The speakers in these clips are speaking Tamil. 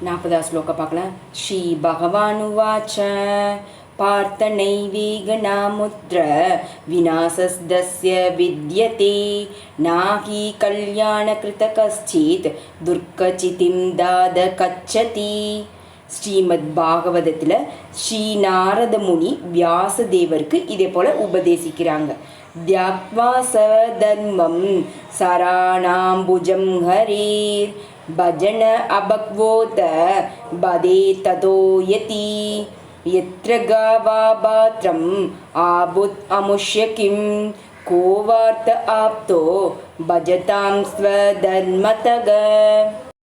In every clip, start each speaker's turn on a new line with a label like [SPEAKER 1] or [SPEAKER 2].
[SPEAKER 1] 40வது ஸ்லோகம் பார்க்கலாம். ஸ்ரீ பகவானுவாச்ச பார்த்தனைவேகநாமுத்ர விநாசஸ்தஸ்ய வித்யதே நாஹி கல்யாணகிருத கஷ்சித் துர்கசிதிம் தாத கச்சதி. ஸ்ரீமத் பாகவதத்தில் ஸ்ரீ நாரத முனி வியாசதேவருக்கு இதே போல் உபதேசிக்கிறாங்க. தியாக்வா சதர்மம் சராணாம்புஜம் ஹரேர் பஜன அபக்வோத பதே ததோ யதி யத்ர காவா பாத்ரம் ஆபுத் அமுஷ்ய கிம் கோவார்த்த ஆப்தோ பஜதாம் ஸ்வதர்மதக.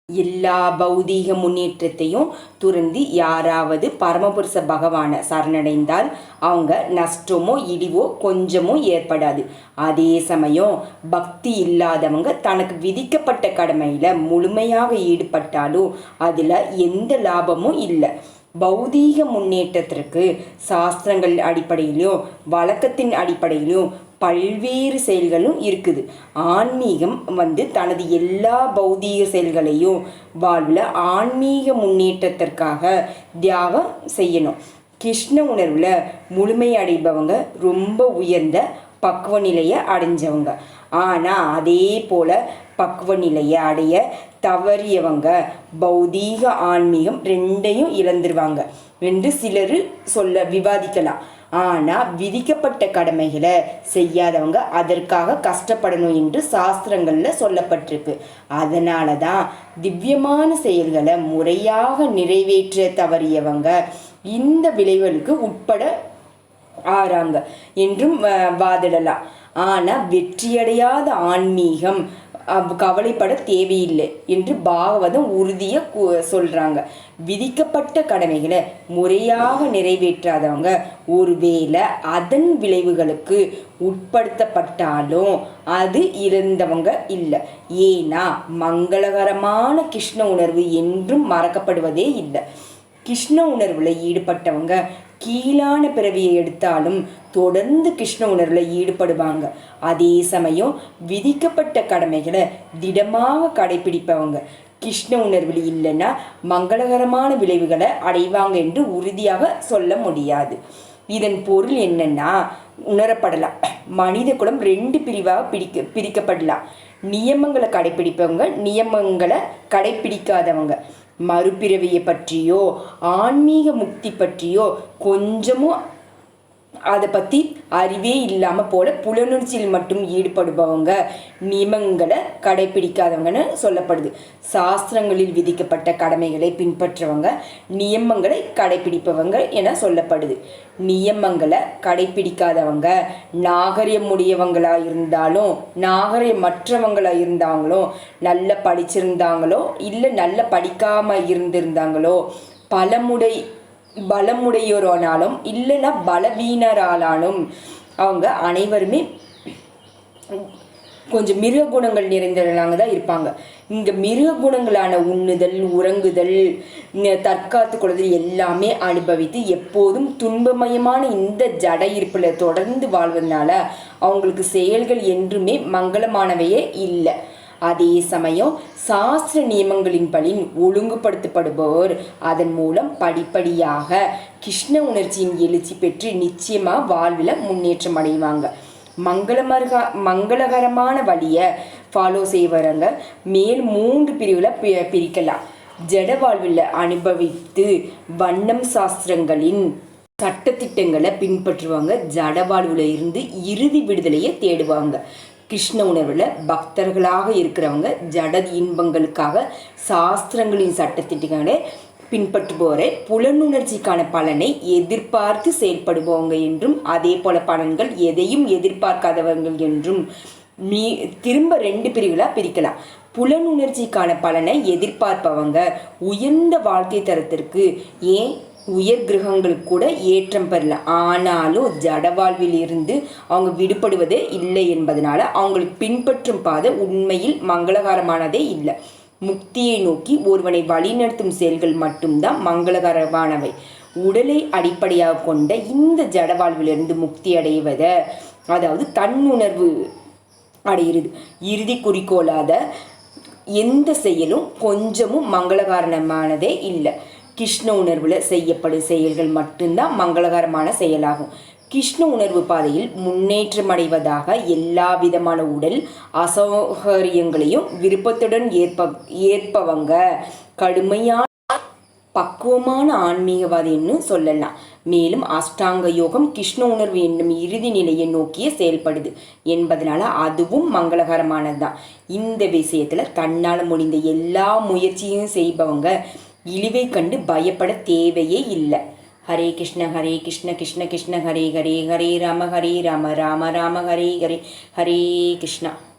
[SPEAKER 1] எல்லா பௌதீக முன்னேற்றத்தையும் துறந்து யாராவது பரமபுருஷ பகவானை சரணடைந்தால் அவங்க நஷ்டமோ இடிவோ கொஞ்சமோ ஏற்படாது. அதே சமயம் பக்தி இல்லாதவங்க தனக்கு விதிக்கப்பட்ட கடமையில் முழுமையாக ஈடுபட்டாலும் அதில் எந்த லாபமும் இல்லை. பௌதீக முன்னேற்றத்திற்கு சாஸ்திரங்கள் அடிப்படையிலும் வழக்கத்தின் அடிப்படையிலும் பல்வேறு செயல்களும் இருக்குது. ஆன்மீகம் தனது எல்லா பௌதீக செயல்களையும் வாழ்வில் ஆன்மீக முன்னேற்றத்திற்காக தியாகம் செய்யணும். கிருஷ்ண உணர்வில் முழுமை அடைபவங்க ரொம்ப உயர்ந்த பக்குவ நிலையை அடைஞ்சவங்க. ஆனால் அதே போல் பக்குவ நிலையை அடைய தவறியவங்க பௌதீக ஆன்மீகம் ரெண்டையும் இழந்துருவாங்க என்று சிலர் விவாதிக்கலாம். ஆனால் விதிக்கப்பட்ட கடமைகளை செய்யாதவங்க அதற்காக கஷ்டப்படணும் என்று சாஸ்திரங்களில் சொல்லப்பட்டிருக்கு. அதனால தான் திவ்யமான செயல்களை முறையாக நிறைவேற்ற தவறியவங்க இந்த விளைவுகளுக்கு உட்பட ஆறாங்க என்றும் வாதிடலாம். ஆனால் வெற்றியடையாத ஆன்மீகம் கவலைப்பட தேவையில்லை என்று பாகவதம் உறுதியாக சொல்கிறாங்க. விதிக்கப்பட்ட கடமைகளை முறையாக நிறைவேற்றாதவங்க ஒருவேளை அதன் விளைவுகளுக்கு உட்படுத்தப்பட்டாலும் அது இழந்தவங்க இல்லை. ஏன்னா மங்களகரமான கிருஷ்ண உணர்வு என்றும் மறக்கப்படுவதே இல்லை. கிருஷ்ண உணர்வில் ஈடுபட்டவங்க கீழான பிறவியை எடுத்தாலும் தொடர்ந்து கிருஷ்ண உணர்வில் ஈடுபடுவாங்க. அதே சமயம் விதிக்கப்பட்ட கடமைகளை திடமாக கடைபிடிப்பவங்க கிருஷ்ண உணர்வில் இல்லைன்னா மங்களகரமான விளைவுகளை அடைவாங்க என்று உறுதியாக சொல்ல முடியாது. இதன் பொருள் என்னன்னா உணரப்படலாம். மனித குலம் 2 பிரிவாக பிரிக்கப்படலாம். நியமங்களை கடைபிடிப்பவங்க, நியமங்களை கடைபிடிக்காதவங்க. மறுபிறவியை பற்றியோ ஆன்மீக முக்தி பற்றியோ கொஞ்சமும் அதை பற்றி அறிவே இல்லாமல் போல புலனுணர்ச்சியில் மட்டும் ஈடுபடுபவங்க நியமங்களை கடைபிடிக்காதவங்கன்னு சொல்லப்படுது. சாஸ்திரங்களில் விதிக்கப்பட்ட கடமைகளை பின்பற்றவங்க நியமங்களை கடைபிடிப்பவங்க என சொல்லப்படுது. நியமங்களை கடைபிடிக்காதவங்க நாகரிகமுடையவங்களாக இருந்தாலும் நாகரிகமற்றவங்களாக இருந்தாங்களோ நல்ல படிச்சிருந்தாங்களோ இல்லை நல்ல படிக்காமல் இருந்திருந்தாங்களோ பலமுடையோரானாலும் இல்லைன்னா பலவீனரானாலும் அவங்க அனைவருமே கொஞ்சம் மிருக குணங்கள் நிறைந்தவர்களாக தான் இருப்பாங்க. இங்கே மிருக குணங்களான உண்ணுதல், உறங்குதல், தற்காத்து கொள்ளுதல் எல்லாமே அனுபவித்து எப்போதும் துன்பமயமான இந்த ஜட இருப்பில் தொடர்ந்து வாழ்வதனால அவங்களுக்கு செயல்கள் என்றுமே மங்களமானவையே இல்லை. அதே சமயம் சாஸ்திர நியமங்களின்படி ஒழுங்குபடுத்தப்படுபவர் அதன் மூலம் படிப்படியாக கிருஷ்ண உணர்ச்சியின் எழுச்சி பெற்று நிச்சயமாக வாழ்வில் முன்னேற்றம் அடைவாங்க. மங்களகரமான வழியை ஃபாலோ செய்வரங்க மேல் 3 பிரிவில் பிரிக்கலாம். ஜட வாழ்வில் அனுபவித்து வண்ணம் சாஸ்திரங்களின் சட்டத்திட்டங்களை பின்பற்றுவாங்க. ஜட வாழ்வில் இருந்து இறுதி விடுதலையை தேடுவாங்க. கிருஷ்ண உணர்வில் பக்தர்களாக இருக்கிறவங்க ஜட இன்பங்களுக்காக சாஸ்திரங்களின் சட்டத்திட்டங்களை பின்பற்றுபவரை புலனுணர்ச்சிக்கான பலனை எதிர்பார்த்து செயல்படுபவங்க என்றும் அதே போல பலன்கள் எதையும் எதிர்பார்க்காதவர்கள் என்றும் திரும்ப 2 பிரிவுகளாக பிரிக்கலாம். புலனுணர்ச்சிக்கான பலனை எதிர்பார்ப்பவங்க உயர்ந்த வாழ்க்கை தரத்திற்கு உயர் கிரகங்களுக்கு கூட ஏற்றம் பெறலாம். ஆனாலும் ஜட வாழ்வில் இருந்து அவங்க விடுபடுவதே இல்லை என்பதனால அவங்களுக்கு பின்பற்றும் பாதை உண்மையில் மங்களகரமானதே இல்லை. முக்தியை நோக்கி ஒருவனை வழிநடத்தும் செயல்கள் மட்டும்தான் மங்களகரமானவை. உடலை அடிப்படையாக கொண்ட இந்த ஜட வாழ்விலிருந்து முக்தி அடைவதை அதாவது தன்னுணர்வு அடைகிறது இறுதி குறிக்கோளாத எந்த செயலும் கொஞ்சமும் மங்களகரமானதே இல்லை. கிருஷ்ண உணர்வில் செய்யப்படும் செயல்கள் மட்டும்தான் மங்களகரமான செயலாகும். கிருஷ்ண உணர்வு பாதையில் முன்னேற்றமடைவதாக எல்லா விதமான உடல் அசௌகரியங்களையும் விருப்பத்துடன் ஏற்பவங்க கடுமையான பக்குவமான ஆன்மீகவாதின்னு சொல்லலாம். மேலும் அஷ்டாங்க யோகம் கிருஷ்ண உணர்வு என்னும் இறுதி நிலையை நோக்கிய செயல்படுது என்பதனால அதுவும் மங்களகரமானது தான். இந்த விஷயத்தில் தன்னால் முடிந்த எல்லா முயற்சியும் செய்பவங்க இழிவை கண்டு பயப்பட தேவையே இல்லை. ஹரே கிருஷ்ண கிருஷ்ண கிருஷ்ண ஹரே ஹரே, ஹரே ராம ராம ராம ஹரே ஹரே, ஹரே கிருஷ்ணா.